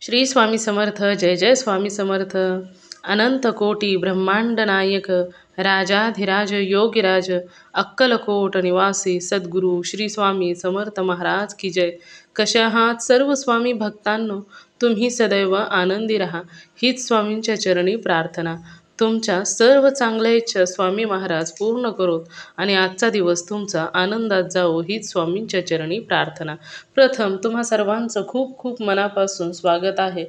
श्री स्वामी समर्थ. जय जय स्वामी समर्थ. अनंत कोटी ब्रह्मांड नायक, राजाधिराज योगीराज, अक्कलकोट निवासी सद्गुरू श्री स्वामी समर्थ महाराज की जय. कशा आहात सर्व स्वामी भक्तांनो? तुम्ही सदैव आनंदी राहा हीच स्वामींच्या चरणी प्रार्थना. तुमच्या सर्व चांगल्या इच्छा स्वामी महाराज पूर्ण करोत आणि आजचा दिवस तुमचा आनंदात जाओ हीच स्वामींच्या चरणी प्रार्थना. प्रथम तुम्हा सर्वांचं खूप खूप मनापासून स्वागत आहे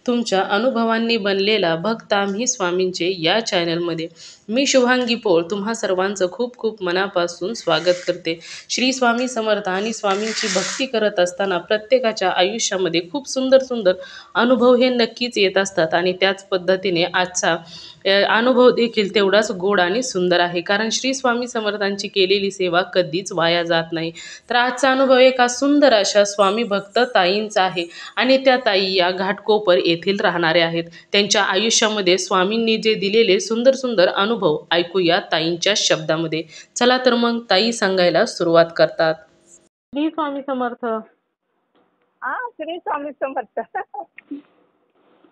तुमच्या अनुभवांनी बनलेला भक्त आम्ही स्वामींचे या चॅनलमध्ये. मी शुभांगी पोळ तुम्हा सर्वांचं खूप खूप मनापासून स्वागत करते. श्री स्वामी समर्थ आणि स्वामींची भक्ती करत असताना प्रत्येकाच्या आयुष्यामध्ये खूप सुंदर सुंदर अनुभव हे नक्कीच येत असतात आणि त्याच पद्धतीने आजचा अनुभव देखील तेवढाच गोड आणि सुंदर आहे, कारण श्री स्वामी समर्थांची केलेली सेवा कधीच वाया जात नाही. तर आजचा अनुभव एका सुंदर अशा स्वामी भक्त ताईंचा आहे आणि त्या ताई या घाटकोपर येथील राहणाऱ्या आहेत. त्यांच्या आयुष्यामध्ये स्वामींनी जे दिलेले सुंदर सुंदर अनुभव ऐकूया ताईंच्या शब्दामध्ये. चला तर मग ताई सांगायला सुरुवात करतात. श्री स्वामी समर्थ. हा, श्री स्वामी समर्थ.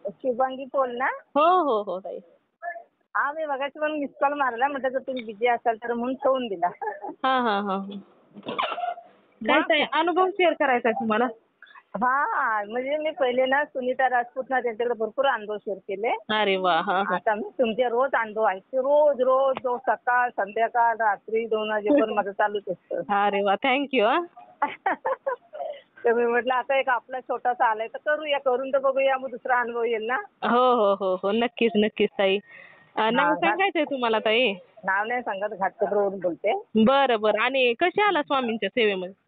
शुभांगी बोल ना. हो हो हो ताई. हा, मी मगाशी पण मिस कॉल मारला, म्हटलं जर तुम्ही बिझी असाल तर म्हणून ठेवून दिला. हा हा हा. काय ताई अनुभव शेअर करायचा आहे तुम्हाला? हा, म्हणजे मी पहिले ना सुनीता राजपूत ना त्यांच्याकडे भरपूर अनुभव शेअर केले. अरे वा. हा हा. आता मी तुमचे रोज अनुभव ऐकते, रोज रोज जो सकाळ संध्याकाळ रात्री 2 वाजेपर्यंत माझं चालूच असतं. अरे वा, थँक्यू. तर मी म्हटलं आता एक आपला छोटासा आलाय तर करूया, करून तर बघूया, मग दुसरा अनुभव येईल ना. हो हो हो हो, नक्कीच नक्कीच ताई. नाव सांगायचंय तुम्हाला ताई? नाव नाही सांगत, घाटकोपरवरून बोलते. बरं बरं. आणि कशी आला स्वामींच्या सेवेमध्ये?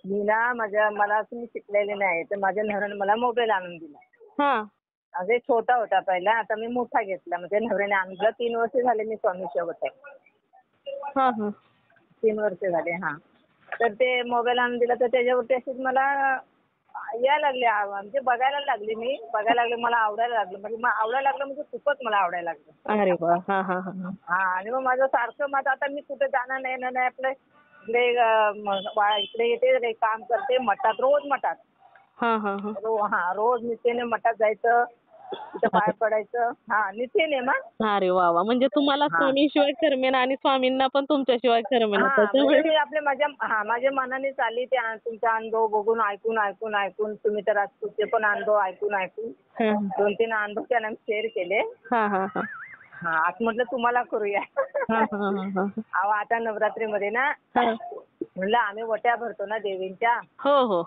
मी ना मला तुम्ही शिकलेले नाही, तर माझ्या नवऱ्याने मला मोबाईल आणून दिला. हा म्हणजे छोटा होता पहिला, आता मी मोठा घेतला. म्हणजे नवऱ्याने आणला. 3 वर्ष झाले मी स्वामी सेवक आहे. हा हा. 3 वर्ष झाले. हा, तर ते मोबाईल आणून दिला, तर त्याच्यावरती अशीच मला यायला लागले, म्हणजे बघायला लागले, मला आवडायला लागलं. म्हणजे आवडायला लागलं म्हणजे खूपच मला आवडायला लागलं. अरे वा. हा हा हा. हा, आणि मग माझं सारखं आता मी कुठे जाणार नाही आपलं इकडे इकडे येते रे, काम करते मठात, रोज मठात. हा हा हा. रोज नित्येने मठात जायचं, तिथं पाय पडायचं. हा, नित्येने मग. अरे वा वा. म्हणजे तुम्हाला स्वामीशिवाय करमेना आणि स्वामींना पण तुमच्याशिवाय करमेना. म्हणजे मी आपल्या माझ्या मनाने चालली ते तुमचा अनुभव बघून, ऐकून तुम्ही तर राजपूतचे पण अनुभव ऐकून 2-3 अनुभव त्यांना शेअर केले. हा हा हा. हा, आज म्हटलं तुम्हाला करूया. अहो, आता नवरात्रीमध्ये ना म्हटलं आम्ही वट्या भरतो ना देवींच्या. हो हो.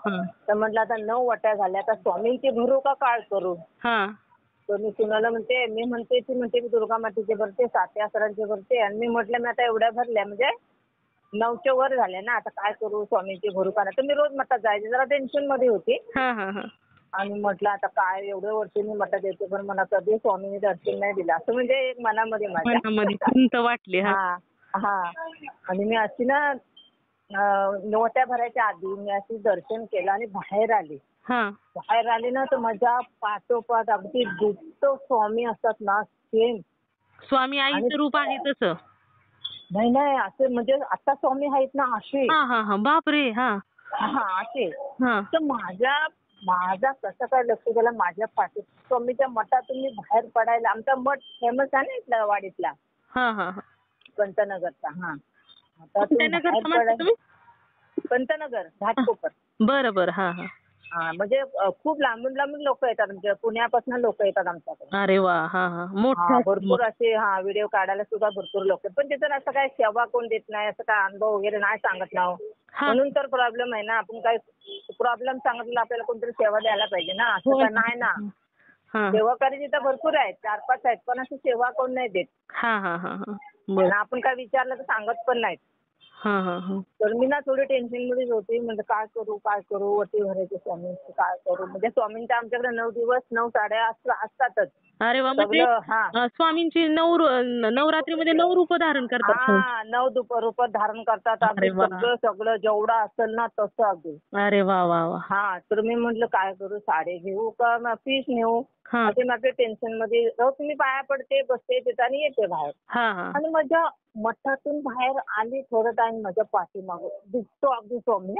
तर म्हटलं आता 9 वट्या झाल्या, आता स्वामींची भरू का काळ करू. हा. तर मी कुणाला म्हणते, ती म्हणते मी दुर्गा मातेचे भरते, सात्या सरांचे भरते. आणि मी म्हटलं मी आता एवढ्या भरल्या, म्हणजे 9च्या वर झाल्या ना, आता काय करू, स्वामींची भरू का. तर मी रोज मठात जायचे, जरा टेन्शन मध्ये होती. आणि म्हटलं आता काय एवढ्या वर्षी मी मठात येते, पण मला कधी स्वामींनी दर्शन नाही दिलं, असं म्हणजे एक मनामध्ये माझ्या वाटली. हा हा. आणि मी अशी ना नवट्या भरायच्या आधी मी अशी दर्शन केलं आणि बाहेर आले ना, तर माझ्या पाठोपाठ अगदी दुसरं स्वामी असतात ना, सेम स्वामी आईचं रूप आहे तसं. नाही असे, म्हणजे आता स्वामी आहेत ना असे. बापरे. हा असे. तर माझा कसं काय लक्ष गेलं, माझ्या पाठी स्वामीच्या मठातून मी बाहेर पडायला. आमचा मठ फेमस आहे ना इथला वाडीतला, पंतनगरचा. पंतनगर घाटकोपर. बरं. हा. म्हणजे खूप लांबून लोक येतात, म्हणजे पुण्यापासून लोक येतात आमच्याकडे. अरे वा. भरपूर असे व्हिडिओ काढायला सुद्धा भरपूर लोक. पण तिथं असं काय सेवा कोण देत नाही, असं काय अनुभव वगैरे नाही सांगत ना. म्हणून तर प्रॉब्लेम आहे ना. आपण काय प्रॉब्लेम सांगितलं, आपल्याला कोणतरी सेवा द्यायला पाहिजे ना. असं काय नाही ना. सेवाकारी तिथं भरपूर आहेत, 4-5 आहेत, पण अशी सेवा कोण नाही देत. आपण काय विचारलं तर सांगत पण नाहीत. तर मी ना थोडी टेन्शन मध्येच होती. म्हणजे काय करू, वटी भरायचे स्वामींची, काय करू. म्हणजे स्वामींच्या आमच्याकडे 9 दिवस 9 साड्या असतातच. अरे वा. म्हणजे स्वामींची नवरात्रीमध्ये 9 रूप धारण करतात. 9 रूप धारण करतात. अगदी सगळं जेवढं असेल ना तसं अगदी. अरे वा. हा, तर मी म्हटलं काय करू, साडी घेऊ का पीस नेऊ. असे माझ्या टेन्शन मध्ये रोज मी पाया पडते, बसते तिथं आणि येते बाहेर. आणि माझ्या मठातून बाहेर आली, थोडं टाइम माझ्या पाठीमागं दिसतो अगदी स्वामी.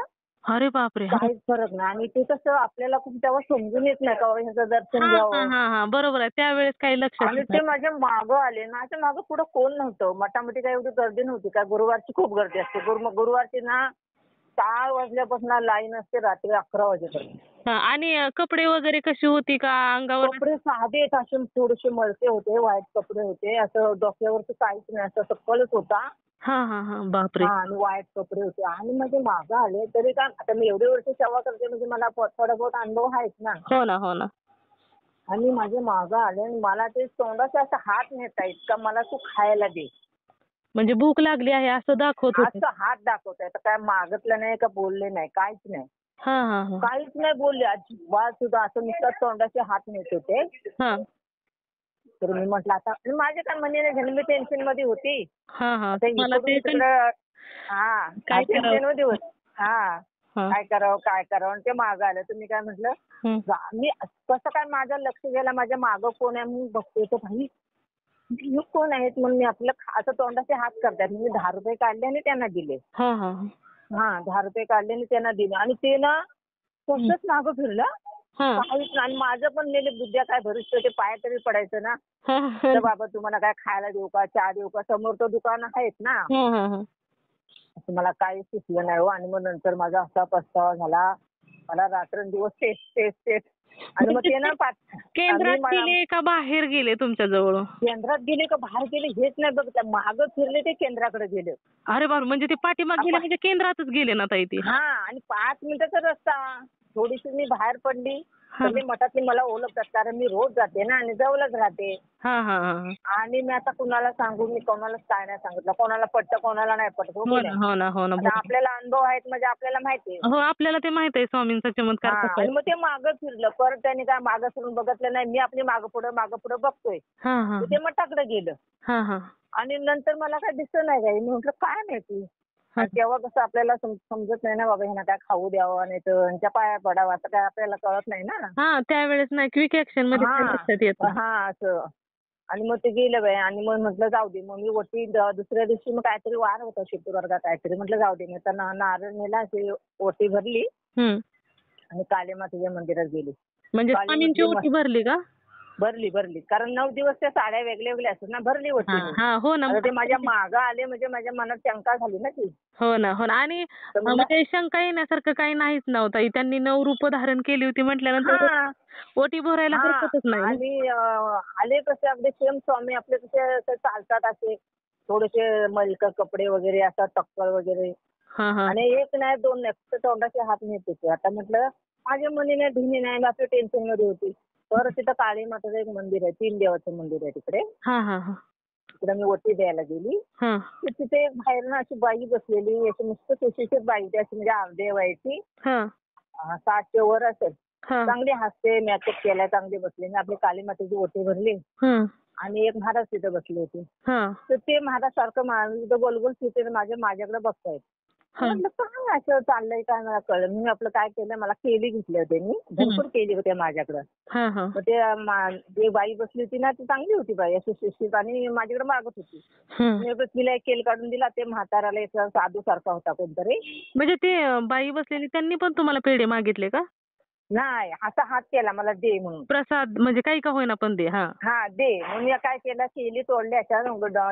अरे बापरे. काहीच फरक नाही. आणि ते कसं आपल्याला खूप तेव्हा समजून येत नाही का बाबा ह्याचं दर्शन घ्यावं. बरोबर आहे. त्यावेळेस काही लक्षात आणि येत ते नाही. माझ्या मागं आले. माझ्या मागं पुढं कोण नव्हतं. मठामध्ये काही एवढी गर्दी नव्हती. काय गुरुवारची खूप गर्दी असते. गुरुवारची ना 4 वाजल्यापासून लाईन असते रात्री 11 वाजेपर्यंत. आणि कपडे वगैरे कशी होती का अंगावर? कपडे साधे असे थोडेसे मळके होते, व्हाईट कपडे होते. असं डोक्यावरती काहीच नाही, असं सकलच होता. बापरे. आणि व्हाईट कपडे होते. आणि माझे मागं आले तरी काय, आता मी एवढे वर्ष सेवा करते म्हणजे मला थोडा बहुत अनुभव आहेच ना. हो ना. आणि माझे मागं आले आणि मला ते तोंडाचे असा हात नेतायत का मला तू खायला दे. म्हणजे भूक लागली आहे असं दाखवत होते. असं हात दाखवताय. तर काय मागितलं नाही का बोलले नाही, काहीच नाही. काहीच नाही बोलले अजिबात सुद्धा. असं नुसतं तोंडाचे हात नेत होते. तर मी म्हटलं आता माझे काय म्हणणे नाही झाले, मी टेन्शन मध्ये होती. आता इकडून तिकडं काय टेन्शन मध्ये होती. काय करावं आणि ते मागं आलं. तर मी काय म्हटलं, मी कसं काय माझं लक्ष गेलं माझ्या मागं कोण आहे म्हणून बघतोय. तर भाई हे कोण आहेत म्हणून मी आपलं असं तोंडाचे हात करतात. मी 10 रुपये काढले आणि त्यांना दिले. 10 रुपये काढले आणि त्यांना दिले. आणि ते ना तसंच मागं फिरलं. काहीच नाही. आणि माझं पण नेले बुद्ध्या काय भविष्य ते पाया तरी पडायचं ना. तर बाबा तुम्हाला काय खायला देऊ का, चहा देऊ का, समोर तो दुकान आहेत ना. असं मला काही सुचलं नाही हो. आणि मग नंतर माझा असा पस्तावा झाला. मला रात्रंदिवस तेच. आणि मग ते ना केंद्रात गेले का बाहेर गेले तुमच्या जवळ? केंद्रात गेले का बाहेर गेले हेच नाही बघितलं. मागं फिरले ते केंद्राकडे गेले. अरे बाबा, म्हणजे ते पाठीमागे गेले म्हणजे केंद्रातच गेले ना ताई ते. आणि 5 मिनिटाचा रस्ता. थोडीशी मी बाहेर पडली तर मठातली मला ओळखतात कारण मी रोज जाते ना आणि जवळच राहते. आणि मी आता कुणाला सांगू, मी कोणालाच काय नाही सांगितलं. कोणाला पटतं कोणाला नाही पटत. हो ना. आता आपल्याला अनुभव आहेत म्हणजे आपल्याला माहिती आहे. हो, आपल्याला ते माहित आहे स्वामींचा चमत्कार कसा आणि आहे. मग ते मागं फिरलं. परत त्यांनी काय मागं फिरून बघितलं नाही. मी आपली मागं पुढं बघतोय. ते मठाकडे गेलं. आणि नंतर मला काय दिसलं नाही काही. मी म्हटलं काय माहिती. आणि तेव्हा कसं आपल्याला समजत नाही ना बाबा ह्यांना काय खाऊ द्यावं नाही तर ह्यांच्या पाया पडावं असं काय आपल्याला कळत नाही ना. त्यावेळेस नाही क्विक ऍक्शन मध्ये काय लक्षात येत नाही. असं. आणि मग ते गेलं बाई. आणि मग म्हटलं जाऊ दे. मग मी ओटी दुसऱ्या दिवशी मग काहीतरी वार होता शुक्रवार का काहीतरी. म्हटलं जाऊ दे. मी तर नारळ नेला अशी ओटी भरली आणि कालीमातेच्या मंदिरात गेली. म्हणजे स्वामींची ओटी भरली का? भरली. कारण 9 दिवस त्या साड्या वेगळ्या असतात ना. भरली ओटी. हो ना. ते माझ्या मागं आले म्हणजे माझ्या मनात शंका झाली ना ती. हो ना. आणि म्हणजे शंका येण्यासारखं काही नाहीच नव्हतं. त्यांनी 9 रूप धारण केली होती म्हटल्यानंतर ओटी भरायला हरकतच नाही. आणि आले कसे अगदी सेम स्वामी आपले कसे चालतात असे थोडेसे मलक कपडे वगैरे असतात, टक्कल वगैरे. आणि एक नाही 2 नाही फक्त तोंडाचे हात नेत होते. आता म्हटलं माझ्या मनीने धिनी नाही. मी आपल्या टेन्शन मध्ये होती. तर तिथं काळी माताचं एक मंदिर आहे. 3 देवाचं मंदिर आहे तिकडे. तिकडे मी ओटी द्यायला गेली. तर तिथे एक बाहेर ना अशी बाई बसलेली. अशी मस्त सुशिक्षित बाई अशी म्हणजे अर्धे वयाची. 60च्या वर असेल. चांगली हसते. मेकअप केलाय. चांगली बसली. मी आपली काली मातेची ओटी भरली. आणि एक महाराज तिथे बसले होते. तर ते महाराज सारखं गोलगोल फिरते माझ्याकडे बघतायत. म्हटलं काय असं चाललंय काय मला कळलं. मी आपलं काय केलं मला केली घेतले होते मी. भरपूर केली होते माझ्याकडं. मग ते जी बाई बसली होती ना ती चांगली होती बाई अशी सुशिक्षित आणि माझ्याकडे मागत होती. मी तिला एक केल काढून दिला. ते म्हाताराला एक साधू सारखा होता कोणतरी. म्हणजे ते बाई बसलेली त्यांनी पण तुम्हाला पेढे मागितले का? नाही असा हात केला मला दे म्हणून. प्रसाद म्हणजे काही का होईना पण दे. दे म्हणून मी काय केलं केली तोडली अशा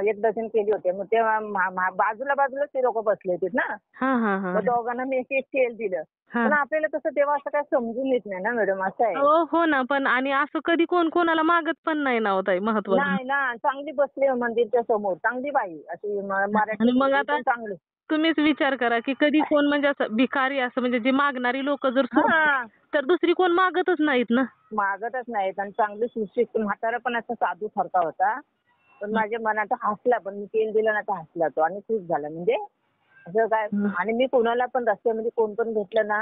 1 डझन केली होती. मग ते बाजूलाच ते लोक बसले होते ना. मग दोघांना मी एक केल दिलं. पण आपल्याला तसं तेव्हा असं काय समजून येत नाही ना मॅडम असं आहे. हो ना. पण आणि असं कधी कोण कोणाला मागत पण नाही ना होत आहे महत्वाचं. नाही ना. चांगली बसली मंदिरच्या समोर चांगली बाई अशी मराठी. मग आता चांगली तुम्हीच विचार करा की कधी कोण म्हणजे असं भिकारी असं म्हणजे जे मागणारी लोक जर तर दुसरी कोण मागतच नाहीत ना. मागतच नाहीत. आणि चांगली सुशिक्षित म्हातारा पण असा साधू सारखा होता. पण माझ्या मनात हसला. पण मी तेल दिलं ना तर हसला तो आणि खूप झालं म्हणजे असं काय. आणि मी कोणाला पण रस्त्यामध्ये कोण पण भेटलं ना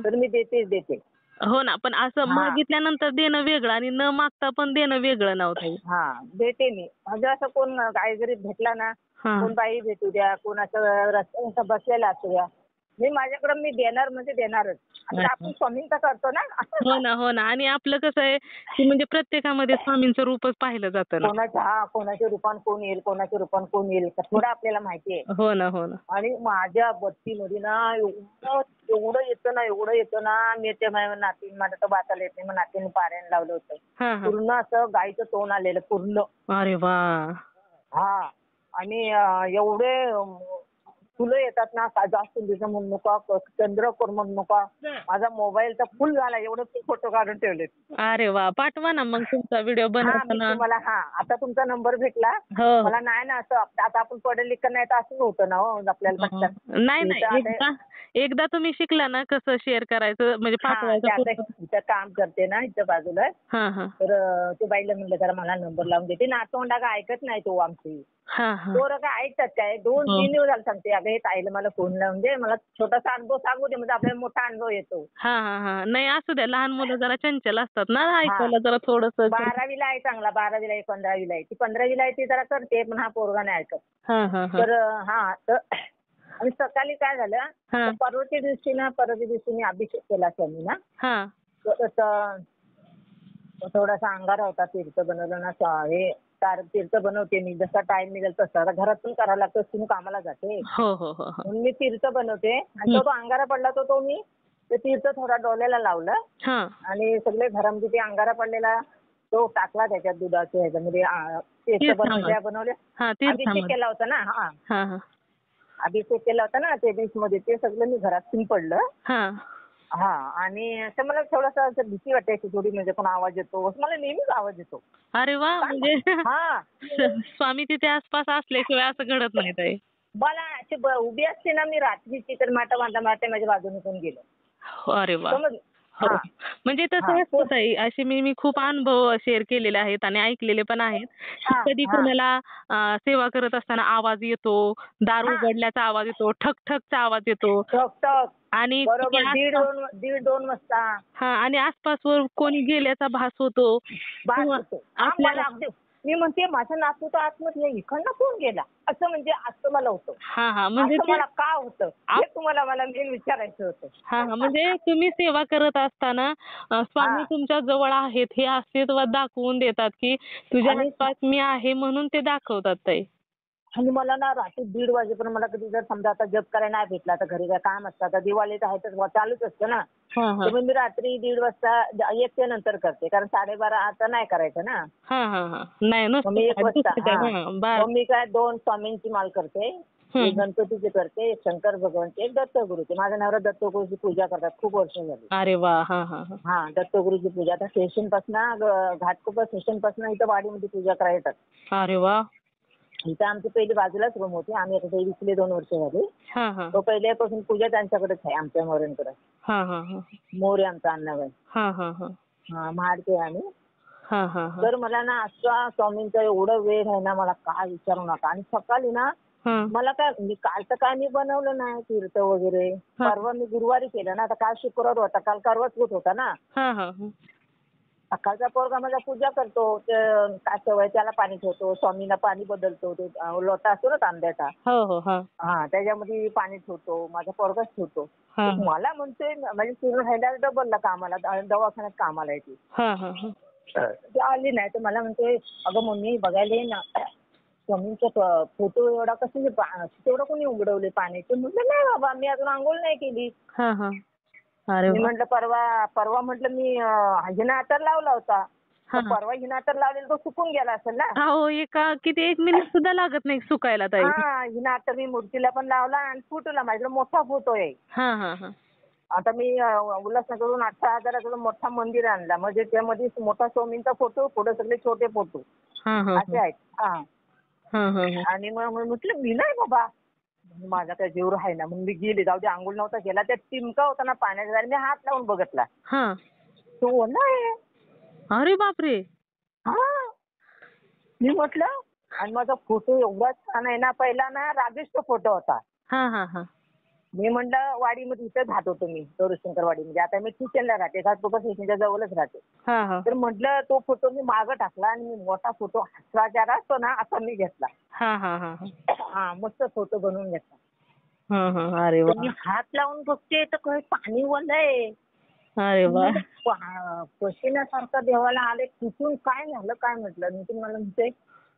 तर मी देते. हो ना. पण असं मागितल्यानंतर देणं वेगळं आणि न मागता पण देणं वेगळं नव्हतं. देते मी. म्हणजे असं कोण काही जरी भेटला ना कोण बाई भेटू द्या कोण असं रस्त्यावर बसलेला असू द्या माझ्याकडे मी देणार म्हणजे देणारच. आता आपण स्वामींचा करतो ना. हो ना, हो ना. आणि आपलं कसं आहे की म्हणजे प्रत्येकामध्ये स्वामींचं रूपच पाहिलं जातं ना. कोणाच्या रूपान कोण येईल, कोणाच्या रूपान कोण येईल थोडं आपल्याला माहिती आहे. हो ना, हो ना. आणि माझ्या बत्तीमध्ये ना एवढं येतं ना मी ते नातीन माझ्या तर वाचायला येत नाही मग नातीने पारायण लावलं होतं. हां, हां. पूर्ण असं गाईचं तोंड आलेलं पूर्ण. अरे वाह! हा. आणि एवढे फुलं येतात ना जास्त दिवस म्हणू नका चंद्रकोर म्हणू नका. माझा मोबाईल तर फुल झाला एवढे फोटो काढून ठेवलेत. अरे वाह! पाठवा ना मग तुमचा व्हिडिओ मी बनवताना. तुम्हाला आता तुमचा नंबर भेटला. हो, हो. मला नाही ना असं आता आपण पडेल लिखण नाही तर असंच होतं ना हो आपल्याला पटकन. नाही, नाही. एकदा तुम्ही शिकला ना कसं शेअर करायचं म्हणजे पाठवायचं फोटो. इथं काम करते ना इथं बाजूला. हां, हां. तर ते बाईला म्हणलं जरा मला नंबर लावून देते. नातवंडा का ऐकत नाही तो आमची. हां, हां. पोरं काय ऐकतात काय 2-3 दिवस झाले सांगते अगं हे ताईला मला फोन लावून दे मला छोटासा अनुभव सांगू दे म्हणजे आपल्याला मोठा अनुभव येतो. हां, हां, हां. नाही असू द्या लहान मुलं जरा चंचल असतात ना ऐकायला जरा थोडंसं. 12वीला आहे चांगला 12वीला आहे 15वीला आहे. ती 15वीला आहे ती जरा करते पण हा पोरगा नाही ऐकत. हां, हां, हां. तर आणि सकाळी काय झालं हां. परवाच्या दिवशी मी अभिषेक केला स्वामींना. हां. थोडासा अंगारा होता तीर्थ बनवलं ना तीर्थ बनवते मी जसा टाइम मिळेल तसा आता घरातून करायला लागतं तुम्ही कामाला जाते. हो, हो, हो, हो. म्हणून मी तीर्थ बनवते आणि तो अंगारा पडला तो मी ते तीर्थ थोडा डोल्याला लावलं. हां. आणि सगळे घरामध्ये ते अंगारा पडलेला तो टाकला त्याच्यात दुधाच्या ह्याच्यामध्ये तीर्थ बनवले. हां, अभिषेक केला होता ना. हां, हां. अभिषेक केला होता ना ते मध्ये ते सगळं मी घरात शिंपडलं. हां. आणि असं मला थोडासा असं भीती वाटायची थोडी म्हणजे पण आवाज येतो मला नेहमीच आवाज येतो. अरे वा म्हणजे स्वामी तिथे आसपास असल्याशिवाय असं घडत नाही ताई. मला अशी उभी असते ना मी रात्रीची तर माटा माझ्या बाजूने पण गेलं. अरे वा. हो. म्हणजे तसं असतं ताई असे मी खूप अनुभव शेअर केलेले आहेत आणि ऐकलेले पण आहेत. कधी कोणाला सेवा करत असताना आवाज येतो, दार उघडल्याचा आवाज येतो, ठक ठकचा आवाज येतो. आणि बरोबर 1:30-2 वाजता. आणि आसपासवर कोणी गेल्याचा भास होतो. आपल्याला मी म्हणते माझा नातू तर आतमध्ये नाही इकडनं कोण गेला असं म्हणजे असं मला होतं. म्हणजे मला का होतं हे तुम्हाला मला मेन विचारायचं होतं. म्हणजे तुम्ही सेवा करत असताना स्वामी तुमच्या जवळ आहेत हे अस्तित्वात दाखवून देतात की तुझ्या आसपास मी आहे म्हणून ते दाखवतात ताई. आणि मला ना रात्री 1:30 वाजेपर्यंत मला कधी जर समजा आता जप करायला नाही भेटला तर घरी काय काम असतं आता दिवाळीत आहे तर चालूच असतं ना. तर मी रात्री 1:30 वाजता 1 नंतर करते कारण 12:30 आता नाही करायचं ना. नाही मी 1 वाजता मी काय 2 स्वामींची माल करते. एक गणपतीची करते एक शंकर भगवानची एक दत्तगुरूची. माझ्या नवरा दत्तगुरूची पूजा करतात खूप वर्ष झाली. अरे वा. दत्तगुरूची पूजा आता स्टेशन पासून घाटकोपर स्टेशन पासून इथं वाडीमध्ये पूजा करायला येतात. अरे वा. इथं आमची पहिली बाजूलाच रूम होती आम्ही आता विकले 2 वर्ष झाली. तो पहिल्यापासून पूजा त्यांच्याकडेच आहे आमच्या मोऱ्यांकडे. मोरे आमचा अण्णाबाई. महाडचे आम्ही. तर मला ना असा स्वामींचा एवढा वेळ आहे ना मला काय विचारू नका. आणि सकाळी ना मला काय काल तर काय मी बनवलं नाही तीर्थ वगैरे. परवा मी गुरुवारी केलं ना आता काल शुक्रवार होता काल करवत होता ना. सकाळचा पोरगा माझा पूजा करतो कासव त्याला पाणी ठेवतो स्वामीला पाणी बदलतो ते लोटा असतो ना तांब्याचा. त्याच्यामध्ये पाणी ठेवतो माझा पोरगाच ठेवतो. मला म्हणतोय म्हणजे पूर्ण राहिला डबलला कामाला दवाखान्यात कामाला येते. ती आली नाही तर मला म्हणते अगं मम्मी बघायला ये ना स्वामींचा फोटो एवढा कसं तेवढं कोणी उघडवले पाण्याचे. म्हटलं नाही बाबा मी अजून आंघोळ नाही केली. मी म्हटलं परवा म्हटलं मी हिनातर लावला होता. परवा हिनातर लावलेला तो सुकून गेला असेल ना. किती 1 मिनिट सुद्धा लागत नाही सुकायला ताई. हिनातर मी मूर्तीला पण लावला आणि फोटोला माझा मोठा फोटो आहे. आता मी उल्हासनगरहून 18,000चा मोठा मंदिर आणला म्हणजे त्यामध्ये मोठा स्वामींचा फोटो पुढे सगळे छोटे फोटो असे आहेत. आणि मग म्हटलं मी नाही बाबा माझा काय जीव आहे ना म्हणून मी गेले जाऊ दे आंघोळ नव्हता केला त्या टिमका होता ना पाण्याचा मी हात लावून बघितला. तो ओला आहे. अरे बापरे. मी म्हटलं आणि माझा फोटो एवढा छान आहे ना पहिला ना राजेशचा फोटो होता. मी म्हटलं वाडीमध्ये इथं राहत होतो मी गौरीशंकर वाडीमध्ये. आता मी किचनला राहते घाटकोपर स्टेशनच्या जवळच राहते. तर म्हटलं तो फोटो मी मागं टाकला आणि मी मोठा फोटो हसरा असतो ना असा मी घेतला. मस्त फोटो बनवून घेतला. अरे तर वा. मी हात लावून बघते तर काही पाणी ओलंय. अरे वा. पशिन्यासारखं देवाला आले. कुठून काय झालं काय म्हटलं. मी तर मला म्हणते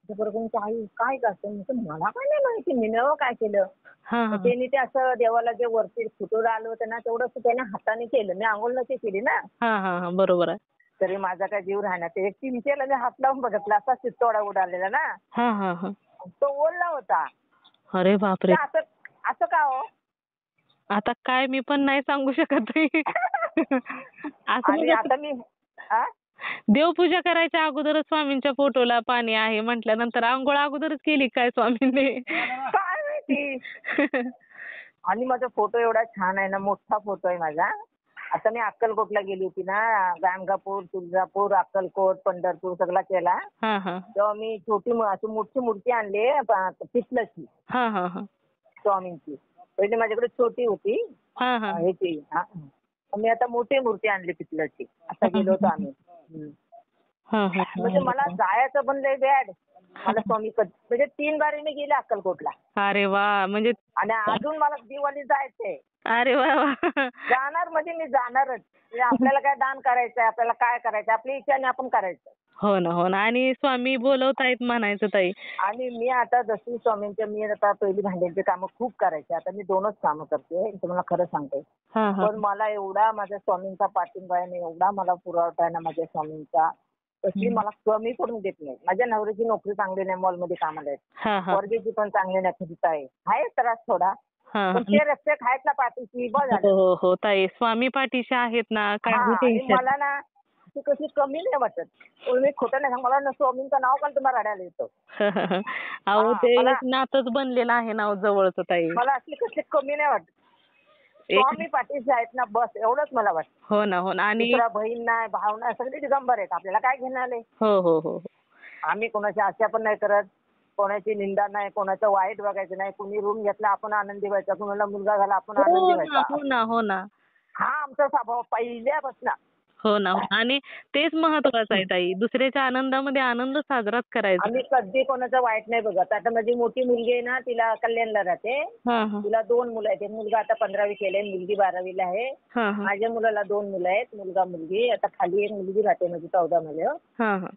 बरोबर काय काय करते. म्हटलं मला काय नाही माहिती. मी नवं काय केलं. हा तर हा त्यांनी ते असं देवाला जे वरती फुटून आलं होतं ना तेवढं त्याने हाताने केलं. मी अंघोळ नव्हती केली ना. हा हा हा बरोबर आहे. तरी माझा काय जीव राहणार. ते एक चिमटेला मी हात लावून बघितला असा शितोडा उडालेला ना. हा हा हा. तो ओलला होता. अरे बापरे. तर असं असं का हो? आता काय मी पण नाही सांगू शकत आहे. असं आणि म्हणजे आता मी हा? देवपूजा करायच्या अगोदरच स्वामींच्या फोटोला पाणी आहे म्हटल्यानंतर अंघोळ अगोदरच केली काय स्वामींनी? काय माहिती. आणि माझा फोटो एवढा छान आहे ना. मोठा फोटो आहे माझा. आता मी अक्कलकोटला गेली होती ना. गाणगापूर, तुळजापूर, अक्कलकोट, पंढरपूर सगळा केला. हा हा तेव्हा मी छोटी अशी मोठी मूर्ती आणली पितलाची हा हा हा स्वामींची. पहिले माझ्याकडे छोटी होती हा हा ह्याची. मी आता मोठी मूर्ती आणली पितलाची. आता गेलो होतो आम्ही. हा हा म्हणजे मला जायचं पण लय बॅड. मला स्वामी म्हणजे 3 बारी मी गेले अक्कलकोटला. अरे वा. म्हणजे आणि अजून मला दिवाळी जायचंय. अरे वा वा. जाणार म्हणजे मी जाणारच. म्हणजे आपल्याला काय दान करायचंय, आपल्याला काय करायचं, आपली इच्छाने आपण करायचं. हो ना हो ना. आणि स्वामी बोलवतायत म्हणायचं ताई. आणि मी आता जशी स्वामींच्या मी आता पहिली भांड्यांची कामं खूप करायची. आता मी 2च कामं करते. तुम्हाला खरं सांगते. हा हा पण मला एवढा माझ्या स्वामींचा पाठिंबा आहे ना, एवढा मला पुरवठा आहे ना माझ्या स्वामींचा. तशी मला कमी पडून देत नाही. माझ्या नवऱ्याची नोकरी चांगली नाही. मॉलमध्ये कामाला आहे. हा हा पोरगीची पण चांगली नाही आहे. आहे त्रास थोडा. हा पण ते रस्ते खायत ना पाठीशी बस झालं. हो हो हो ताई. स्वामी पाठीशी आहेत ना. काही आणि टेन्शन. मला ना ती कशी कमी नाही वाटत. मी खोटं नाही सांग. मला ना स्वामींचं नाव पण तुम्हाला रडायला येतं. अहो ते मला एक नातच बनलेलं आहे ना जवळचं ताई. मला असली कसली कमी नाही वाटत. एक स्वामी पाठीशी आहेत ना बस एवढंच मला वाटतं. हो ना हो ना. आणि दुसरा बहीण नाही, भाव नाही, सगळे दिगंबर आहेत. आपल्याला काय घेणं आलंय. हो हो हो हो. आम्ही कोणाची आशा पण नाही करत. कोणाची निंदा नाही, कोणाचं वाईट बघायचं नाही. कुणी रूम घेतला आपण आनंदी व्हायचा, कुणाला मुलगा झाला आपण आनंदी हो ना व्हायचा. हो ना हो ना. हा आमचा स्वभाव पहिल्यापासून. हो ना. आणि तेच महत्वाचं आहे ताई. दुसऱ्याच्या आनंदामध्ये आनंद साजराच करायचा. आम्ही कधी कोणाचं वाईट नाही बघत. आता माझी मोठी मुलगी आहे ना, तिला कल्याणला राहते. हा हा तिला 2 मुलं आहेत. एक मुलगा आता 15वी केलाय, मुलगी 12वीला आहे. हा हा माझ्या मुलाला 2 मुलं आहेत, मुलगा मुलगी. आता खाली एक मुलगी राहते माझी 14 मध्ये. हा हा.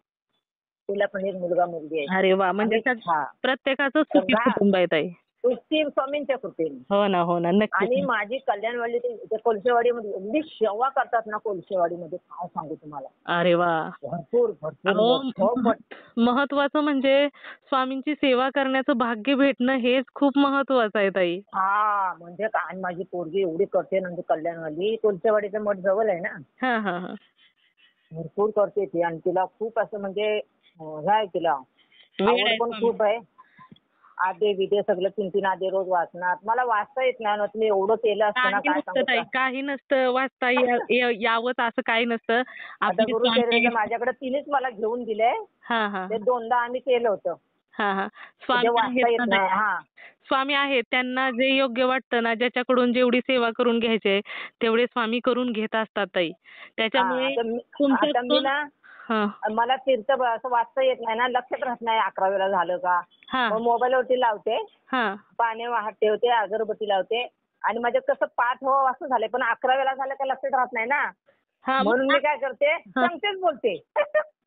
तिला पण एक मुलगा मुलगी आहे. अरे वा. म्हणजे हा प्रत्येकाचं सुखी कुटुंब आहे ताई. नुसती स्वामींच्या कृपेने. हो ना हो ना. आणि नक्की. माझी कल्याणवाडी ते कोळशेवाडीमध्ये एवढी सेवा करतात ना कोळशेवाडीमध्ये काय सांगू तुम्हाला. अरे वा. भरपूर भरपूर अहो, मोठं महत्वाचं म्हणजे स्वामींची सेवा करण्याचं भाग्य भेटणं हेच खूप महत्वाचं आहे ताई. हा म्हणजे काय माझी पोरगी एवढी करते म्हणजे कल्याणवाली. कोळशेवाडीचं मठ जवळ आहे ना. हा हा हा. भरपूर करते ती. आणि तिला खूप असं म्हणजे हे आहे तिला वेळ आवड आहे पण स्वामी. खूप आहे. आदे विदे सगळं 3-3 आदे रोज वाचणार. मला वाचता येत नाही ना. तुम्ही एवढं केलं असतं ना काही काय नसतं सांगू. ताई. काही नसतं. वाचता यावंच असं काही नसतं. आता आपली गुरुचरित्र माझ्याकडे तिनेच मला घेऊन दिलंय. हा हा ते 2दा आम्ही केलं होतं. हा हा. ते स्वामी वाचता आहेत येत ना नाही. ताई. हा स्वामी आहेत. त्यांना जे योग्य वाटतं ना, ज्याच्याकडून जेवढी सेवा करून घ्यायचे तेवढे स्वामी करून घेत असतात ताई. त्याच्यामुळे तुमचं आता मी ना हा मला तीर्थ असं वाचता येत नाही ना. लक्षात राहत नाही 11वीला झालं का. हा मग मोबाईलवरती लावते. हा पाणी वाहत ठेवते, अगरबत्ती लावते. आणि माझं कसं पाठ हो असं झालंय. पण 11वीला झालं का लक्षात राहत नाही ना. हा. म्हणून मी काय करते सांगतेच बोलते.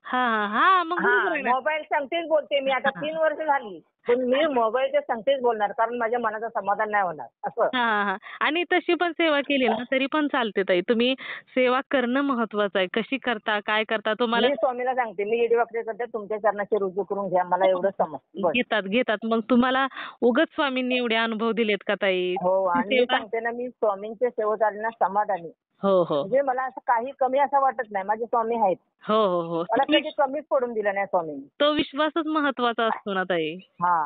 हा हा हा. मग बरोबर आहे ना. मोबाईल सांगतेच बोलते मी. आता 3 वर्ष झाली. पण मी मोबाईलच्या सांगतेच बोलणार. कारण माझ्या मनाचं समाधान नाही होणार असं. हा हा हा. आणि तशी पण सेवा केली ना तरी पण चालते ताई. तुम्ही सेवा करणं महत्वाचं आहे. कशी करता, काय करता तुम्हाला मी स्वामीला सांगते मी ईडी वाकडे करते. तुमच्या चरणाशी रुजू करून घ्या. मला एवढं समज. घेतात घेतात. मग तुम्हाला उगाच स्वामींनी एवढे अनुभव दिलेत का ताई? हो. आणि मी सेवा सांगते ना मी स्वामींच्या सेवेत आले ना समाधानी. हो हो म्हणजे मला असं काही कमी असं वाटत नाही. माझे स्वामी आहेत. हो हो हो. मला कधी कमीच पडून दिलं नाही स्वामींनी. तो विश्वासच महत्वाचा असतो ना ताई. हा.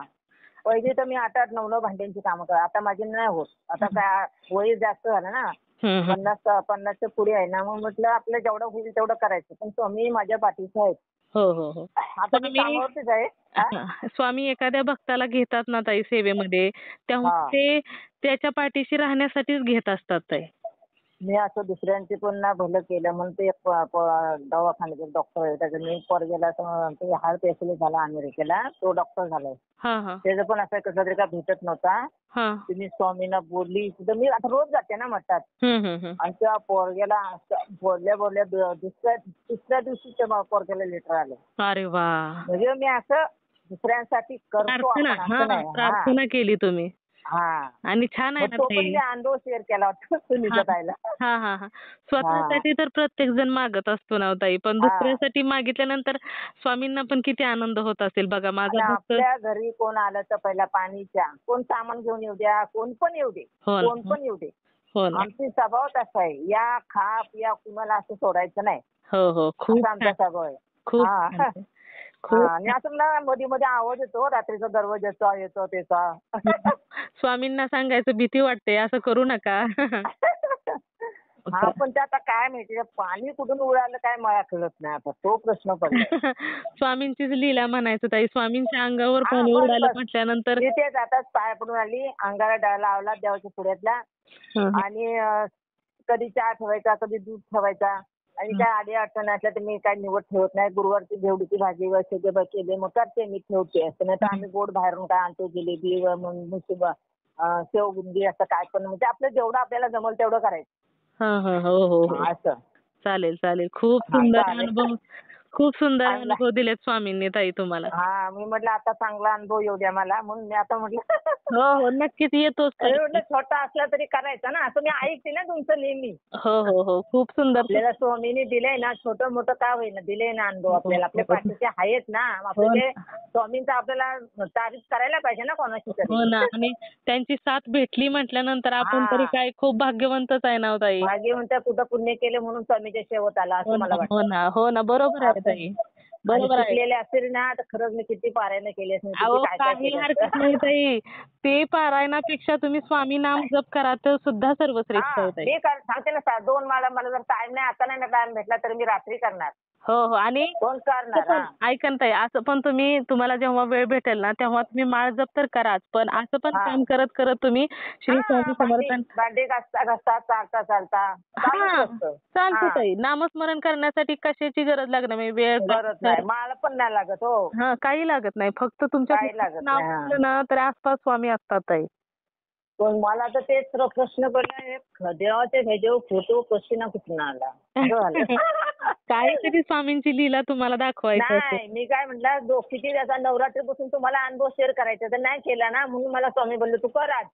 पहिले तर मी 8-8, 9-9 भांड्यांची कामं कर. आता माझी नाही होत. आता काय वय जास्त झालं ना. 50च्या पुढे आहे ना. मग म्हटलं आपलं जेवढं होईल तेवढं करायचं. पण स्वामी माझ्या पाठीचे आहेत. हो हो हो. आता मी कामावरतीच आहे. स्वामी एखाद्या भक्ताला घेतात ना ताई सेवेमध्ये तेव्हा ते त्याच्या पाठीशी राहण्यासाठीच घेत असतात ताई. मी असं दुसऱ्यांचे पण ना भलं केलं म्हणून ते दवाखान्याचे डॉक्टर आहे त्याचं मी पोरग्याला हार्ट पेशंट झाला अमेरिकेला, तो डॉक्टर झालाय. हा हा त्याचं पण असं कसं तरी का भेटत नव्हता. हा. तुम्ही स्वामींना बोलली तिथं मी आता रोज जाते ना मठात. हम्म. आणि त्या पोरग्याला असं बोलल्या तिसऱ्या दिवशी त्या पोरग्याला लेटर आलं. अरे वा. म्हणजे मी असं दुसऱ्यांसाठी करतो आपण प्रार्थना, असं नाही. प्रार्थना केली तुम्ही हा. आणि छान आहे मग ना तो पण ताई. मी अनुभव शेअर केला होता सुनीता ताईला. हा हा हा. स्वतःसाठी तर प्रत्येक जण मागत असतो ना ताई, पण दुसऱ्यासाठी मागितल्यानंतर स्वामींना पण किती आनंद होत असेल बघा. आणि माझा भक्त आपल्या घरी कोण आलं तर पहिला पाणीच्या कोण सामान घेऊन येऊ द्या, कोण पण येऊ दे, हो ना. कोण पण येऊ दे. हो ना. आमची स्वभाव तसा आहे, या खा या कुणाला असं सोडायचं नाही. हो हो. खूप असा आमचा छान. स्वभाव आहे. खूप हा. छान. हा, खूप आणि असं ना मध्ये मध्ये आवाज येतो रात्रीचा दरवाजाचा येतो त्याचा. स्वामींना सांगायचं भीती वाटते असं करू नका. हा, पण ते आता काय माहिती पाणी कुठून उडालं काय मला कळत नाही आता, तो प्रश्न पडलाय. स्वामींचीच लीला म्हणायचं ताई. स्वामींच्या अंगावर हा, पाणी बस उडालं बस. म्हटल्यानंतर मी तेच आता पाया पडून आली, अंगाला डाळ लावला देवाच्या पुढ्यातला. हं. आणि कधी चहा ठेवायचा, कधी दूध ठेवायचा. आणि काय आडी अडचण असल्या तर मी काय निवड ठेवत नाही. गुरुवारची भेवडीची भाजी वगैरे केली मग करते मी, ठेवते. असं नाही तर आम्ही गोड बाहेरून काय आणतो, जिलेबी शेवबुंदी असं काय पण, म्हणजे आपलं जेवढं आपल्याला जमल तेवढं करायचं. हो हो हो. असं. चालेल चालेल. खूप हा, सुंदर चालेल. अनुभव, खूप सुंदर चांगला. अनुभव दिलेत स्वामींनी ताई तुम्हाला. हा, मी म्हटलं आता चांगला अनुभव येऊ द्या मला, म्हणून मी आता म्हटलं. हो हो. नक्कीच येतोच ताई. म्हटलं छोटा असला तरी करायचा ना, असं मी ऐकते ना तुमचं नेहमी. हो हो हो. खूप सुंदर. आपल्याला स्वामीने दिलंय ना, छोटं मोठं का होईना दिलंय ना अनुभव आपल्याला. आपल्या पाठीचे आहेत ना, आपल्याला स्वामींचा आपल्याला तारीफ करायला पाहिजे ना कोणाची तरी. हो ना. आणि त्यांची साथ भेटली म्हटल्यानंतर आपण तरी काय खूप भाग्यवंतच आहे ना ताई. मागे म्हणता कुठं पुण्य केले म्हणून स्वामीच्या सेवेत आला असं मला वाटतं. हो ना. हो ना. बरोबर आहे ताई. बरोबर आहे. शिकलेले असेल ना तर खरंच मी किती पारायण केली असेल, अहो किती काय काय काही केलं हरकत असतं. नाही ताई. ते पारायणापेक्षा तुम्ही स्वामी नाम जप करा तर सुद्धा सर्वश्रेष्ठ आहे ताई. मी सांगते ना 2 माळा मला जर टाइम नाही, आता नाही ना टाइम भेटला तर मी रात्री करणार. हो हो. आणि कोण करणार? हा. ऐका ना ताई, असं पण तुम्हाला जेव्हा वेळ भेटेल ना तेव्हा तुम्ही माळ जप तर कराच, पण असं पण काम करत करत तुम्ही श्री स्वामी समर्थांना भांडी घासता घासता चालता चालता चालतं ताई. नामस्मरण करण्यासाठी कशाची गरज लागणार नाही. वेळ गरज नाही, मला पण नाही लागत. हो, हा, काही लागत नाही. फक्त तुमच्या काही लागत नाव नाही. घेतलं ना तर आसपास स्वामी असतात ताई. पण मला तर तेच प्रश्न पडला, देवाचे ह्याच्यावर फोटो कशी ना कुठून आला असं झालं. काहीतरी स्वामींची लीला तुम्हाला दाखवायची असेल. नाही, मी काय म्हटलं किती त्याचा नवरात्रीपासून तुम्हाला अनुभव शेअर करायचा तर नाही केला ना, म्हणून मला स्वामी बोलले तू कर आज.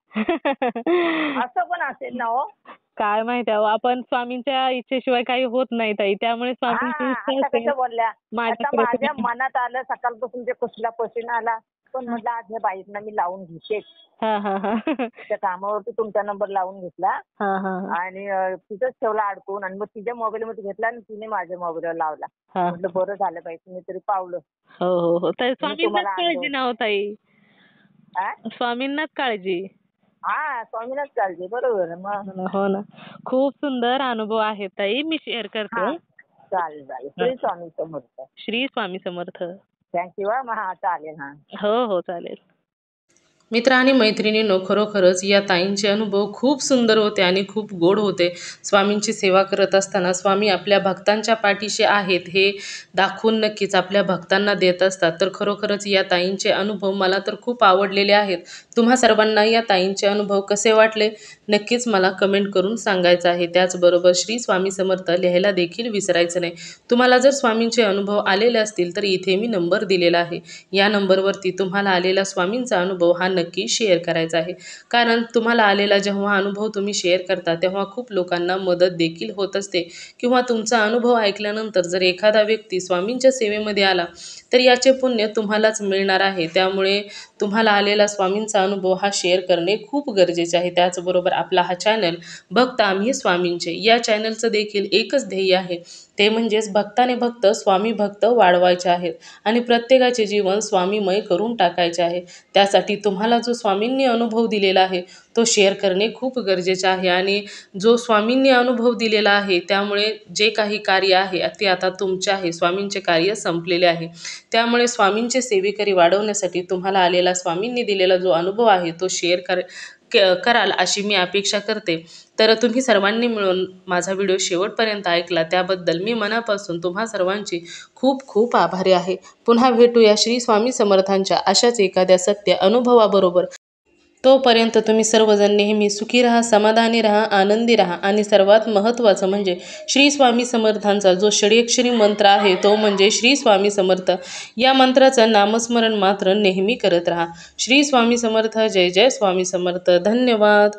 असं पण असेल ना हो. काय माहिती अहो, आपण स्वामींच्या इच्छेशिवाय काही होत नाही ताई. त्यामुळे स्वामींची इच्छा आता असेल कसं बोलल्या, आता माझ्या माझ्या मनात आलं सकाळपासून ते कुठला पश्चिम आला, पण म्हटलं आज ह्या बाईंना मी लावून घेते. त्या कामावरती तुमचा नंबर लावून घेतला आणि तिथंच ठेवला अडकून, आणि मग तिच्या मोबाईल मध्ये घेतला आणि तिने माझ्या मोबाईलवर लावला. म्हटलं बरं झालं बाई, तुम्ही तरी पावलं. हो हो हो. स्वामींनाच काळजी ना हो ताई. स्वामींनाच काळजी. हा, स्वामींनाच काळजी. बरोबर मग. हो ना. खूप सुंदर अनुभव आहे ताई, मी शेअर करते. चालेल चालेल. श्री स्वामी समर्थ. श्री स्वामी समर्थ. थँक्यू. हा, चालेल. हा, हो हो, चालेल. मित्र आणि मैत्रिणींनो, खरोखरच या ताईंचे अनुभव खूप सुंदर होते आणि खूप गोड होते. स्वामींची सेवा करत असताना स्वामी आपल्या भक्तांच्या पाठीशी आहेत हे दाखवून नक्कीच आपल्या भक्तांना देत असतात. तर खरोखरच या ताईंचे अनुभव मला तर खूप आवडलेले आहेत. तुम्हा सर्वांना या ताईंचे अनुभव कसे वाटले नक्कीच मला कमेंट करून सांगायचं आहे. त्याचबरोबर श्री स्वामी समर्थ लिहायला देखील विसरायचं नाही. तुम्हाला जर स्वामींचे अनुभव आलेले असतील तर इथे मी नंबर दिलेला आहे. या नंबरवरती तुम्हाला आलेला स्वामींचा अनुभव हा नक्की शेअर करायचा आहे. कारण तुम्हाला आलेला जेव्हा अनुभव तुम्ही शेअर करता तेव्हा खूप लोकांना मदत देखील होत असते. किंवा तुमचा अनुभव ऐकल्यानंतर जर एखादा व्यक्ती स्वामींच्या सेवेमध्ये आला तर याचे पुण्य तुम्हालाच मिळणार आहे. त्यामुळे तुम्हाला आलेला स्वामींचा अनुभव हा शेअर करणे खूप गरजेचे आहे. त्याचबरोबर आपला हा चॅनल भक्त आम्ही स्वामींचे या चॅनलचं देखील एकच ध्येय आहे, ते म्हणजेच भक्ताने भक्त स्वामी भक्त वाढवायचे आहेत आणि प्रत्येकाचे जीवन स्वामीमय करून टाकायचे आहे. त्यासाठी तुम्हाला जो स्वामींनी अनुभव दिलेला आहे तो शेअर करणे खूप गरजेचे आहे. आणि जो स्वामींनी अनुभव दिलेला आहे त्यामुळे जे काही कार्य आहे ते आता तुमचे आहे. स्वामींचे कार्य संपलेले आहे. त्यामुळे स्वामींचे सेवेकरी वाढवण्यासाठी तुम्हाला आलेला स्वामींनी दिलेला जो अनुभव आहे तो शेअर कराल अशी मी अपेक्षा करते. तर तुम्ही सर्वांनी मिळून माझा व्हिडिओ शेवटपर्यंत ऐकला त्याबद्दल मी मनापासून तुम्हा सर्वांची खूप खूप आभारी आहे. पुन्हा भेटूया श्री स्वामी समर्थांच्या अशाच एखाद्या सत्य अनुभवाबरोबर. तोपर्यंत तुम्ही सर्वजण नेहमी सुखी राहा, समाधानी राहा, आनंदी राहा आणि सर्वात महत्त्वाचं म्हणजे श्री स्वामी समर्थांचा जो षडयक्षरी मंत्र आहे तो म्हणजे श्री स्वामी समर्थ या मंत्राचं नामस्मरण मात्र नेहमी करत राहा. श्री स्वामी समर्थ. जय जय स्वामी समर्थ. धन्यवाद.